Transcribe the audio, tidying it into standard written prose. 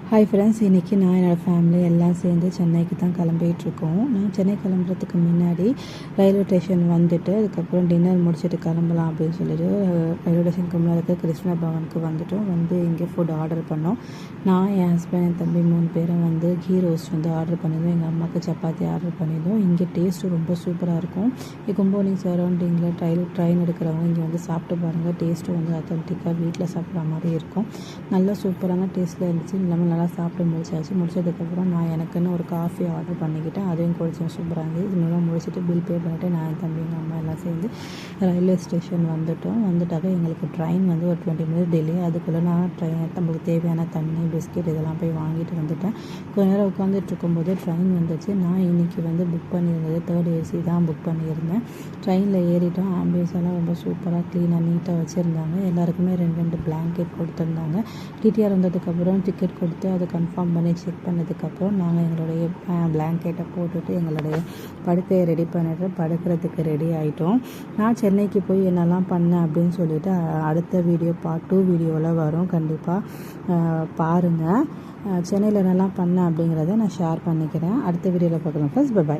Hi friends, இன்றைக்கி நான் என்னோடய ஃபேமிலி எல்லாம் சேர்ந்து சென்னைக்கு தான் கிளம்பிகிட்ருக்கோம். நான் சென்னை கிளம்புறதுக்கு முன்னாடி ரயில்வே ஸ்டேஷன் வந்துட்டு அதுக்கப்புறம் டின்னர் முடிச்சுட்டு கிளம்பலாம் அப்படின்னு சொல்லிட்டு ரயில்வே ஸ்டேஷனுக்கு முன்னாடி இருக்க கிருஷ்ணா பவனுக்கு வந்துட்டோம். வந்து இங்கே ஃபுட் ஆர்டர் பண்ணோம். நான், என் ஹஸ்பண்ட், என் தம்பி 3 பேரும் வந்து கீ ரோஸ்ட் வந்து ஆர்டர் பண்ணியிருந்தோம். எங்கள் அம்மாவுக்கு சப்பாத்தி ஆர்டர் பண்ணியிருந்தோம். இங்கே டேஸ்ட்டு ரொம்ப சூப்பராக இருக்கும். கும்பகோணம் சரௌண்டிங்கில் ட்ரெயின் எடுக்கிறவங்க இங்கே வந்து சாப்பிட்டு பாருங்கள். டேஸ்ட்டு வந்து அத்தன்டிக்காக வீட்டில் சாப்பிட்ற மாதிரி இருக்கும். நல்லா சூப்பரான டேஸ்ட்டில் இருந்துச்சு. இல்லாமல் நல்லா சாப்பிட்டு முடிச்சதுக்கப்புறம் நான் எனக்குன்னு ஒரு காஃபி ஆர்டர் பண்ணிக்கிட்டேன். அதையும் குடிச்சேன். சூப்பராக இருந்துச்சு. இதுமாதிரி முடிச்சுட்டு பில் பே பண்ணிவிட்டு நான், என் தம்பி, எங்கள் அம்மா எல்லாம் சேர்ந்து ரயில்வே ஸ்டேஷன் வந்துட்டோம். வந்துட்டாக்க எங்களுக்கு ட்ரெயின் வந்து ஒரு 20 மினிட்ஸ் டிலே. அதுக்குள்ளே நான் நம்மளுக்கு தேவையான தண்ணி, பிஸ்கெட் இதெல்லாம் போய் வாங்கிட்டு வந்துட்டேன். கொஞ்ச நேரம் உட்காந்துட்டு இருக்கும்போது ட்ரெயின் வந்துச்சு. நான் இன்றைக்கி வந்து புக் பண்ணியிருந்தது 3rd AC தான் புக் பண்ணியிருந்தேன். ட்ரெயினில் ஏறிட்டோம். ஆம்பியன்ஸ் எல்லாம் ரொம்ப சூப்பராக க்ளீனாக நீட்டாக வச்சுருந்தாங்க. எல்லாருக்குமே 2 பிளாங்கெட் கொடுத்துருந்தாங்க. டிடிஆர் வந்ததுக்கப்புறம் டிக்கெட் கொடுத்து அதை கன்ஃபார்ம் பண்ணி செக் பண்ணதுக்கப்புறம் நாங்கள் எங்களுடைய பிளாங்கெட்டை போட்டுட்டு எங்களுடைய படுக்கையை ரெடி பண்ணிட்டு படுக்கிறதுக்கு ரெடி ஆகிட்டோம். நான் சென்னைக்கு போய் என்னெல்லாம் பண்ணேன் அப்படின்னு சொல்லிட்டு அடுத்த வீடியோ பார்ட் 2 வீடியோவில் வரும். கண்டிப்பாக பாருங்கள். சென்னையில் என்னெல்லாம் பண்ணேன் அப்படிங்கிறத நான் ஷேர் பண்ணிக்கிறேன். அடுத்த வீடியோவில் பார்க்கலாம். First by.